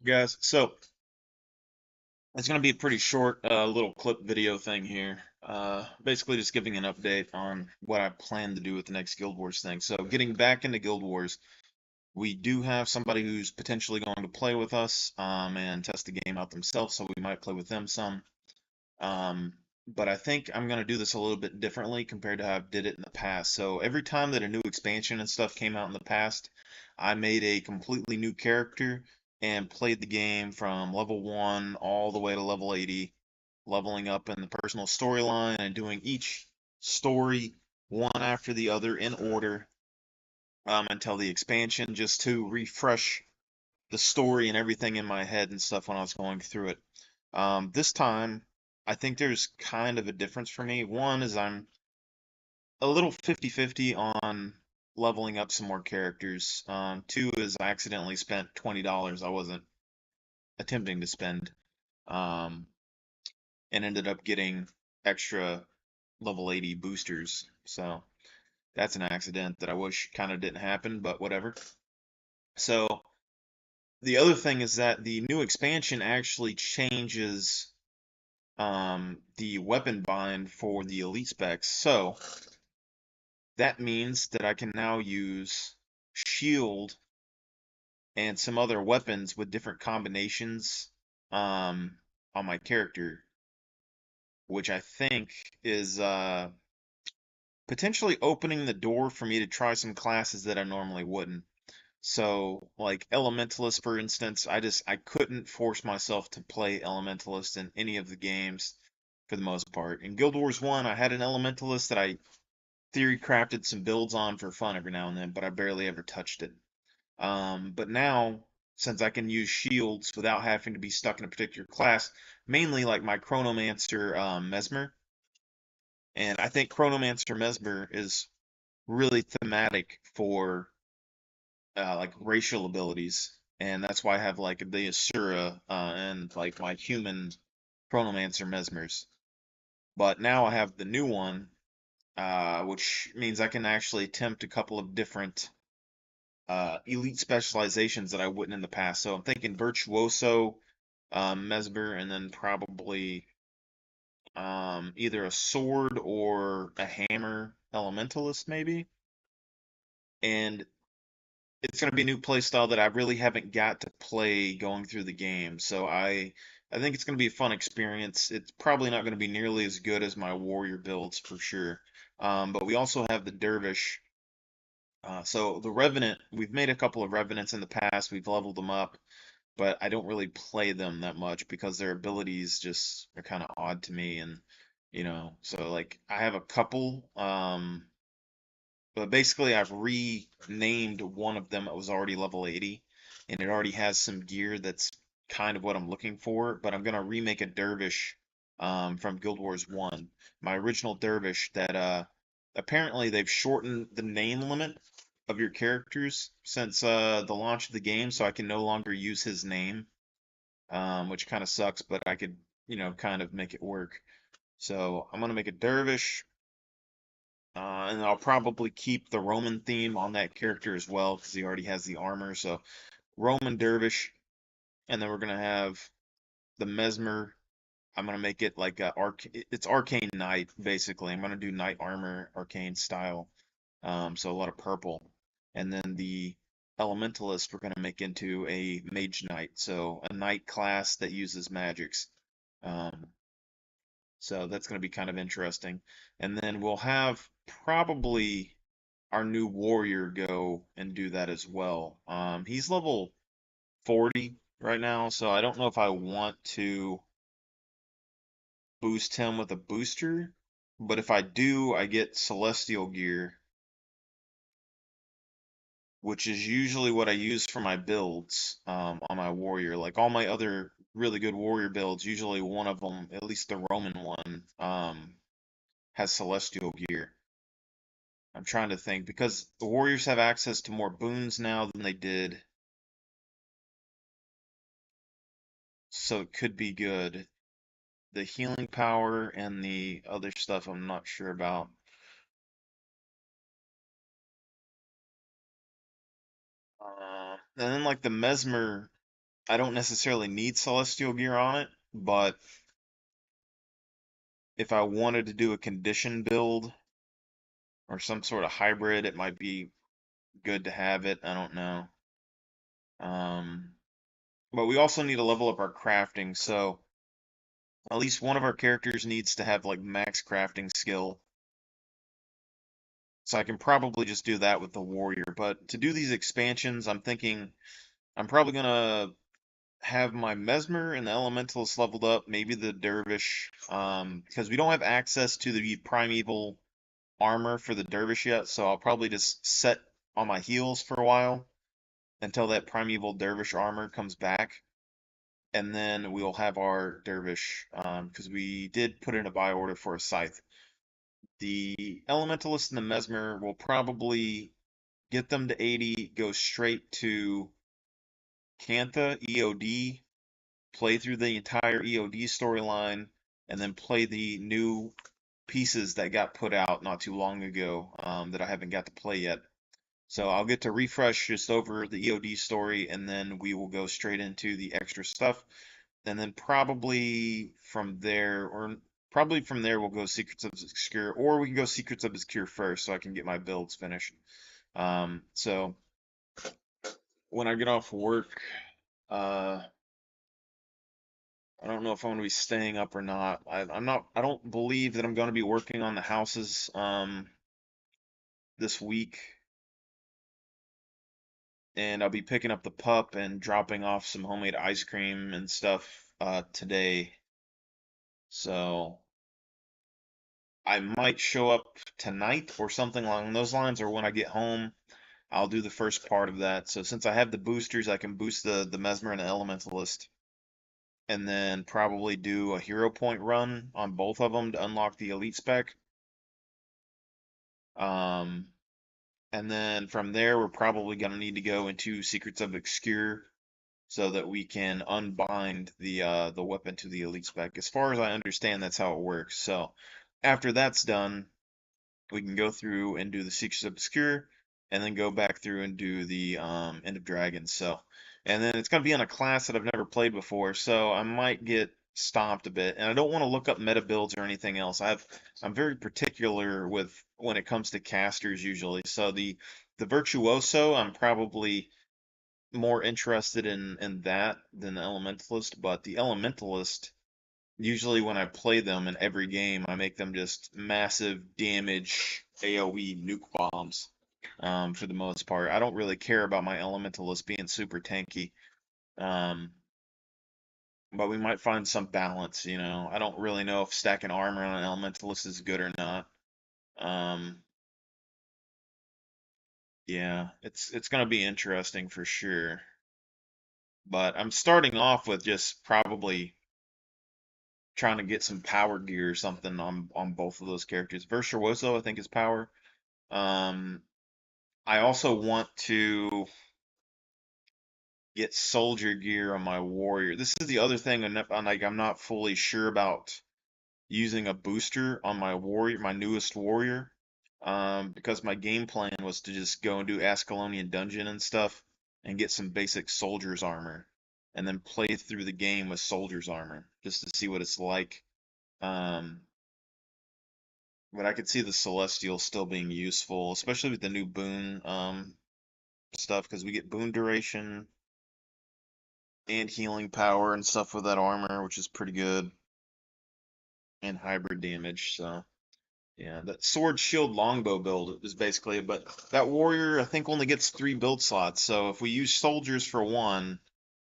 Guys, so it's going to be a pretty short little clip video thing here. Basically just giving an update on what I plan to do with the next Guild Wars thing. So getting back into Guild Wars, we do have somebody who's potentially going to play with us and test the game out themselves, so we might play with them some. Um, but I think I'm going to do this a little bit differently compared to how I did it in the past. So every time that a new expansion and stuff came out in the past, I made a completely new character and played the game from level 1 all the way to level 80, leveling up in the personal storyline and doing each story one after the other in order until the expansion, just to refresh the story and everything in my head and stuff when I was going through it. This time, I think there's kind of a difference for me. One is I'm a little 50-50 on leveling up some more characters. Two is I accidentally spent $20 I wasn't attempting to spend, um, and ended up getting extra level 80 boosters. So that's an accident that I wish kind of didn't happen, but whatever. So the other thing is that the new expansion actually changes the weapon bind for the elite specs. So that means that I can now use shield and some other weapons with different combinations um, on my character, which I think is potentially opening the door for me to try some classes that I normally wouldn't. So, like Elementalist, for instance, I couldn't force myself to play Elementalist in any of the games for the most part. In Guild Wars 1, I had an Elementalist that I theory crafted some builds on for fun every now and then, but I barely ever touched it. But now, since I can use shields without having to be stuck in a particular class, mainly like my Chronomancer Mesmer, and I think Chronomancer Mesmer is really thematic for like racial abilities, and that's why I have like the Asura and like my human Chronomancer Mesmers. But now I have the new one, which means I can actually attempt a couple of different elite specializations that I wouldn't in the past. So I'm thinking Virtuoso, Mesmer, and then probably either a sword or a hammer elementalist, maybe. And it's going to be a new play style that I really haven't got to play going through the game. So I think it's going to be a fun experience. It's probably not going to be nearly as good as my warrior builds for sure. But we also have the dervish. So the revenant, we've made a couple of revenants in the past. We've leveled them up, but I don't really play them that much because their abilities just are kind of odd to me. And so like I have a couple. But basically, I've renamed one of them that was already level 80, and it already has some gear that's kind of what I'm looking for. But I'm gonna remake a dervish from Guild Wars 1, my original dervish that apparently they've shortened the name limit of your characters since the launch of the game, so I can no longer use his name, which kind of sucks, but I could, kind of make it work. So I'm gonna make a dervish. And I'll probably keep the Roman theme on that character as well because he already has the armor. So Roman Dervish, and then we're gonna have the Mesmer. I'm gonna make it like it's Arcane Knight basically. I'm gonna do Knight armor, Arcane style. So a lot of purple, and then the Elementalist we're gonna make into a Mage Knight, so a Knight class that uses magics. Um, so that's going to be kind of interesting. And then we'll have probably our new warrior go and do that as well. He's level 40 right now, so I don't know if I want to boost him with a booster, but if I do, I get celestial gear, which is usually what I use for my builds on my warrior. Like all my other really good warrior builds, usually one of them, at least the Roman one, has celestial gear. I'm trying to think because the Warriors have access to more boons now than they did, so it could be good. The healing power and the other stuff I'm not sure about. And then like the Mesmer. I don't necessarily need celestial gear on it, but if I wanted to do a condition build or some sort of hybrid, it might be good to have it. I don't know. Um, but we also need to level up our crafting, so at least one of our characters needs to have like max crafting skill. So I can probably just do that with the warrior. But to do these expansions, I'm thinking I'm probably gonna have my Mesmer and the Elementalist leveled up, maybe the Dervish, because we don't have access to the primeval armor for the Dervish yet, so I'll probably just set on my heels for a while until that primeval Dervish armor comes back, and then we'll have our Dervish, because we did put in a buy order for a scythe. The Elementalist and the Mesmer will probably get them to 80, go straight to Cantha, EOD, play through the entire EOD storyline, and then play the new pieces that got put out not too long ago that I haven't got to play yet. So I'll get to refresh just over the EOD story, and then we will go straight into the extra stuff. And then probably from there we'll go Secrets of Obscure, or we can go Secrets of Obscure first, so I can get my builds finished. So when I get off work, uh, I don't know if I'm going to be staying up or not. I'm not. I don't believe that I'm going to be working on the houses this week, and I'll be picking up the pup and dropping off some homemade ice cream and stuff today. So I might show up tonight or something along those lines, or when I get home, I'll do the first part of that. So since I have the boosters, I can boost the Mesmer and the Elementalist, and then probably do a hero point run on both of them to unlock the elite spec. Um, And then from there, we're probably going to need to go into Secrets of Obscure so that we can unbind the weapon to the elite spec. As far as I understand, that's how it works. So after that's done, we can go through and do the Secrets of Obscure, and then go back through and do the End of Dragons. So, and then it's going to be on a class that I've never played before, so I might get stomped a bit. And I don't want to look up meta builds or anything else. I'm very particular with when it comes to casters usually. So the Virtuoso, I'm probably more interested in that than the Elementalist, but the Elementalist, usually when I play them in every game, I make them just massive damage AoE nuke bombs for the most part. I don't really care about my Elementalist being super tanky, um, but we might find some balance, you know. I don't really know if stacking armor on an Elementalist is good or not. Um, yeah, it's gonna be interesting for sure. But I'm starting off with just probably trying to get some power gear or something on both of those characters. Virtuoso, I think, is power. Um, I also want to get soldier gear on my warrior. This is the other thing, I'm not fully sure about using a booster on my warrior, my newest warrior, because my game plan was to just go and do Ascalonian Dungeon and stuff and get some basic soldier's armor, and then play through the game with soldier's armor just to see what it's like. Um, but I could see the Celestial still being useful, especially with the new boon stuff, because we get boon duration and healing power and stuff with that armor, which is pretty good, and hybrid damage. So yeah, that sword shield longbow build is basically it. But that warrior, I think, only gets 3 build slots. So if we use soldiers for one,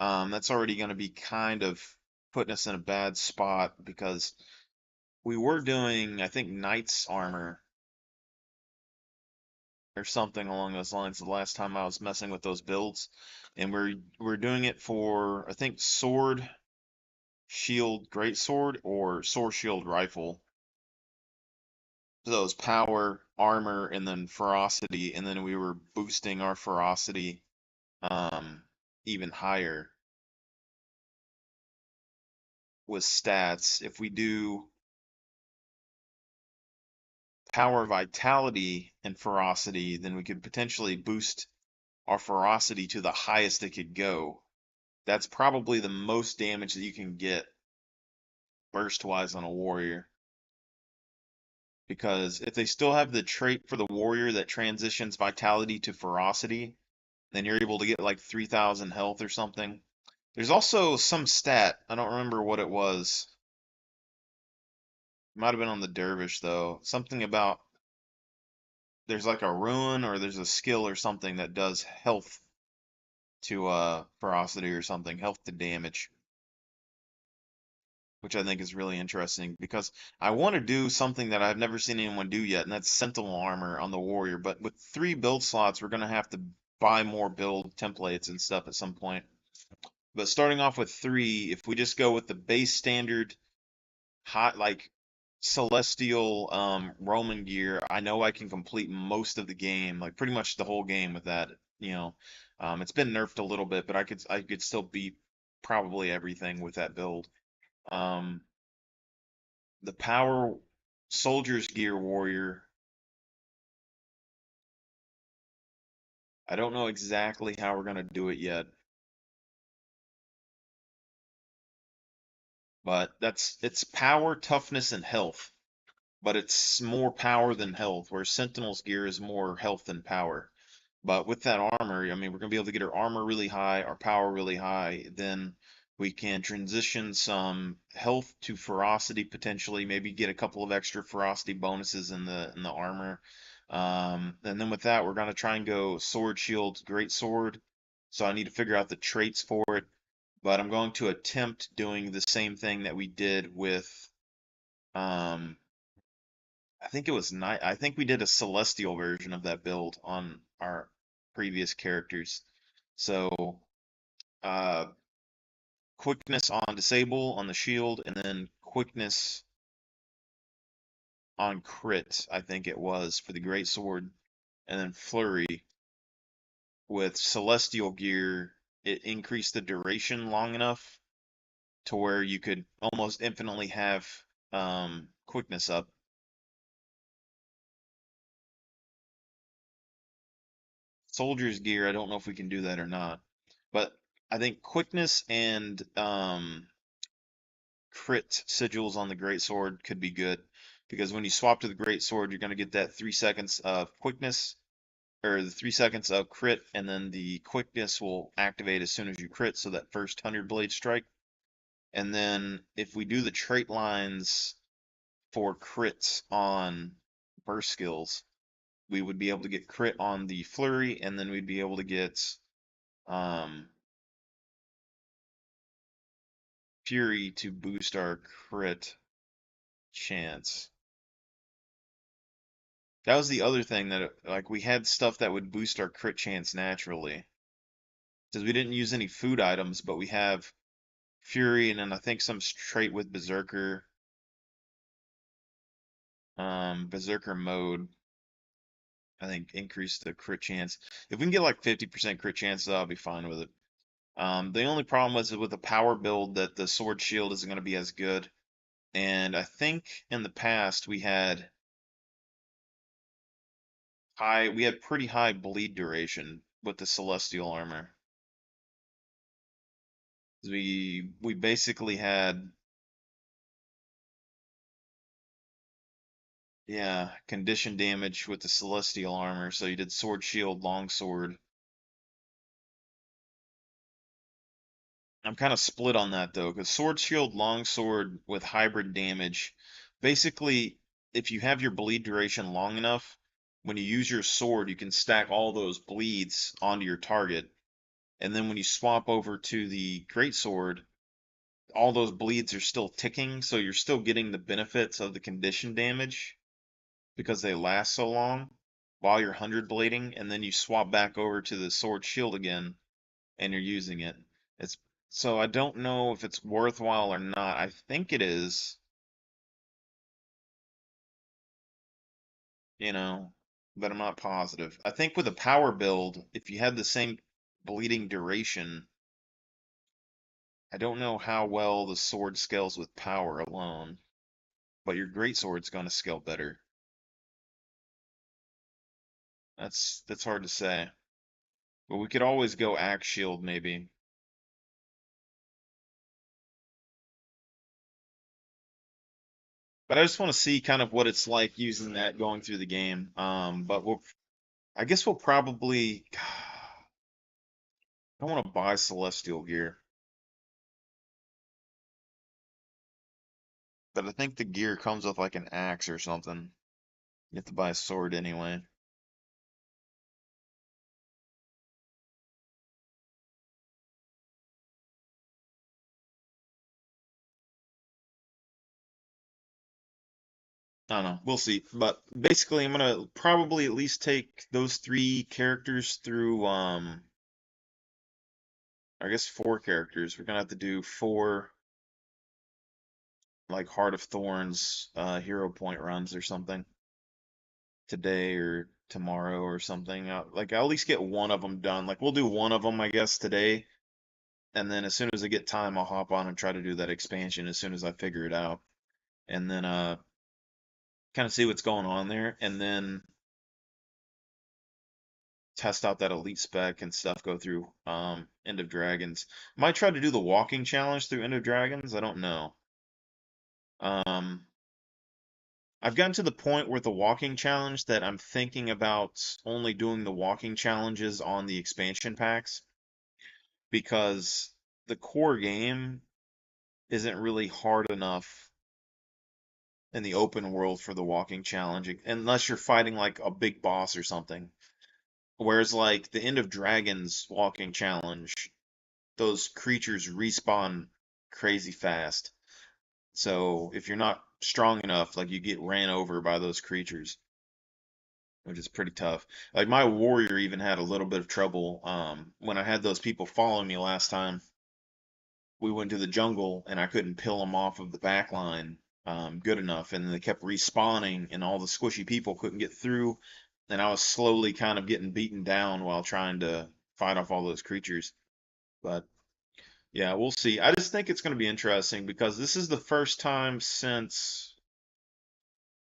that's already going to be kind of putting us in a bad spot because we were doing, I think, knight's armor or something along those lines the last time I was messing with those builds, and we're doing it for, I think, sword shield greatsword or sword shield rifle. So those power, armor, and then ferocity, and then we were boosting our ferocity even higher with stats. If we do power, vitality, and ferocity, then we could potentially boost our ferocity to the highest it could go. That's probably the most damage that you can get burst wise on a warrior. Because if they still have the trait for the warrior that transitions vitality to ferocity, then you're able to get like 3,000 health or something. There's also some stat, I don't remember what it was. It might have been on the dervish though. Something about there's like a rune or there's a skill or something that does health to ferocity or something, health to damage, which I think is really interesting because I want to do something that I've never seen anyone do yet, and that's sentinel armor on the warrior. But with 3 build slots, we're gonna have to buy more build templates and stuff at some point. But starting off with 3, if we just go with the base standard hot like celestial Roman gear, I know I can complete most of the game, like pretty much the whole game with that, you know. It's been nerfed a little bit, but I could still beat probably everything with that build. Um, the power soldier's gear warrior, I don't know exactly how we're gonna do it yet, but it's power, toughness, and health. But it's more power than health, where Sentinel's gear is more health than power. But with that armor, I mean, we're gonna be able to get our armor really high, our power really high. Then we can transition some health to ferocity potentially, maybe get a couple of extra ferocity bonuses in the armor. And then with that, we're gonna try and go sword, shield, great sword. So I need to figure out the traits for it. But I'm going to attempt doing the same thing that we did with um, I think it was night. I think we did a celestial version of that build on our previous characters. So, uh, quickness on disable on the shield, and then quickness on crit, I think it was for the great sword, and then flurry with celestial gear. It increased the duration long enough to where you could almost infinitely have quickness up. Soldier's gear, I don't know if we can do that or not. But I think quickness and crit sigils on the great sword could be good because when you swap to the great sword, you're going to get that 3 seconds of quickness or the 3 seconds of crit, and then the quickness will activate as soon as you crit. So that first 100 blade strike, and then if we do the trait lines for crits on burst skills, we would be able to get crit on the flurry, and then we'd be able to get um, fury to boost our crit chance. That was the other thing that like we had stuff that would boost our crit chance naturally. Because we didn't use any food items, but we have Fury and then I think some trait with Berserker mode. I think increase the crit chance. If we can get like 50% crit chance, I'll be fine with it. The only problem was with the power build that the sword shield isn't going to be as good. And I think in the past we had pretty high bleed duration with the celestial armor. We basically had, yeah, condition damage with the celestial armor. So you did sword, shield, longsword. I'm kind of split on that though, because sword, shield, longsword with hybrid damage, basically, if you have your bleed duration long enough, when you use your sword, you can stack all those bleeds onto your target. And then when you swap over to the great sword, all those bleeds are still ticking, so you're still getting the benefits of the condition damage because they last so long while you're 100 blading, and then you swap back over to the sword shield again and you're using it. It's so I don't know if it's worthwhile or not. I think it is, you know, but I'm not positive. I think with a power build, if you had the same bleeding duration, I don't know how well the sword scales with power alone, but your great sword's going to scale better. That's hard to say. But we could always go axe shield maybe. But I just want to see kind of what it's like using that going through the game. But I guess we'll probably. I want to buy Celestial gear, but I think the gear comes with like an axe or something. You have to buy a sword anyway. I don't know. We'll see. But basically, I'm gonna probably at least take those three characters through. I guess four characters. We're gonna have to do four like Heart of Thorns hero point runs or something today or tomorrow or something. Like I'll at least get one of them done. Like we'll do one of them, I guess, today, and then as soon as I get time, I'll hop on and try to do that expansion as soon as I figure it out, and then kind of see what's going on there, and then test out that elite spec and stuff. Go through End of Dragons. Might try to do the walking challenge through End of Dragons. I don't know. Um, I've gotten to the point with the walking challenge that I'm thinking about only doing the walking challenges on the expansion packs because the core game isn't really hard enough in the open world for the walking challenge unless you're fighting like a big boss or something. Whereas like the End of Dragons walking challenge, those creatures respawn crazy fast. So if you're not strong enough, like you get ran over by those creatures, which is pretty tough. Like my warrior even had a little bit of trouble when I had those people following me last time. We went to the jungle and I couldn't peel them off of the back line good enough, and they kept respawning, and all the squishy people couldn't get through, and I was slowly kind of getting beaten down while trying to fight off all those creatures. But yeah, we'll see. I just think it's going to be interesting because this is the first time since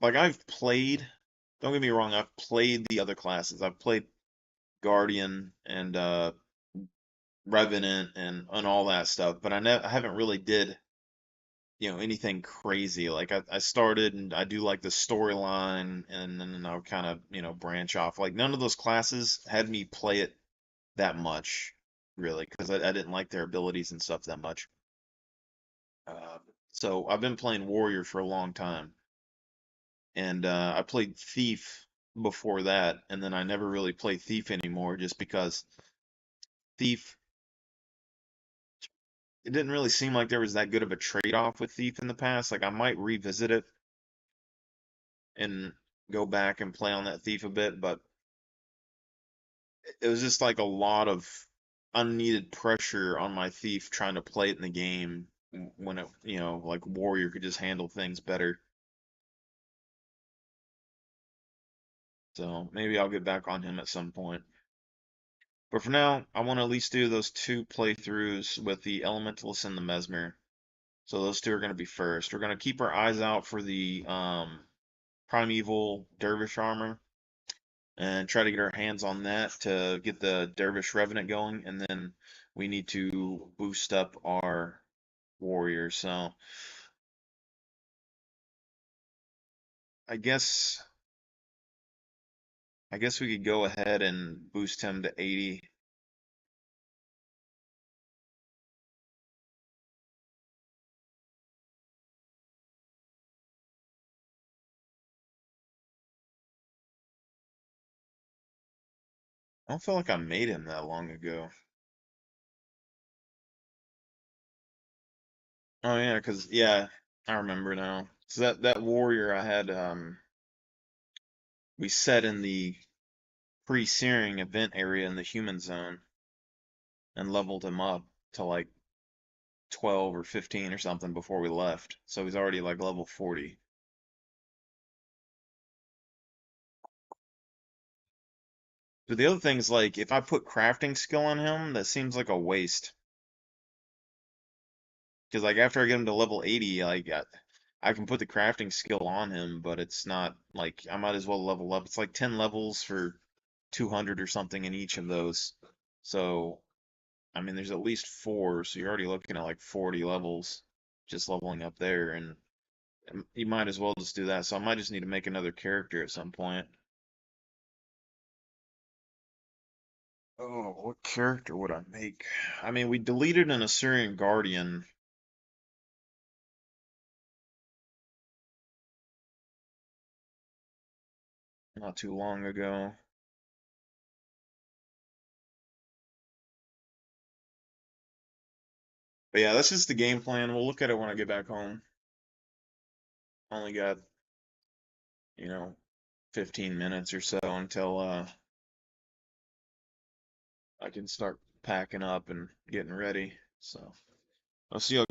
like I've played. Don't get me wrong, I've played the other classes. I've played Guardian and Revenant and all that stuff, but I haven't really did anything crazy. Like I started and I do like the storyline, and then I'll kind of branch off. Like none of those classes had me play it that much, really, because I didn't like their abilities and stuff that much. Uh, so I've been playing Warrior for a long time, and I played Thief before that, and then I never really played Thief anymore just because Thief it didn't really seem like there was that good of a trade-off with Thief in the past. Like I might revisit it and go back and play on that Thief a bit, but it was just like a lot of unneeded pressure on my Thief trying to play it in the game when like Warrior could just handle things better. So maybe I'll get back on him at some point. But for now, I want to at least do those two playthroughs with the Elementalist and the Mesmer. So those two are going to be first. We're going to keep our eyes out for the Primeval Dervish armor and try to get our hands on that to get the Dervish Revenant going, and then we need to boost up our warrior. So I guess I guess we could go ahead and boost him to 80. I don't feel like I made him that long ago. Oh yeah, cause yeah, I remember now. So that warrior I had we set in the pre-searing event area in the human zone and leveled him up to like 12 or 15 or something before we left. So he's already like level 40. But the other thing is like if I put crafting skill on him, that seems like a waste. Because like after I get him to level 80, like I can put the crafting skill on him, but it's not like I might as well level up. It's like 10 levels for 200 or something in each of those. So I mean, there's at least four, so you're already looking at like 40 levels just leveling up there, and You might as well just do that. So I might just need to make another character at some point. Oh, what character would I make? I mean, we deleted an Assyrian Guardian not too long ago. But yeah, that's just the game plan. We'll look at it when I get back home. Only got, you know, 15 minutes or so until I can start packing up and getting ready. So I'll see you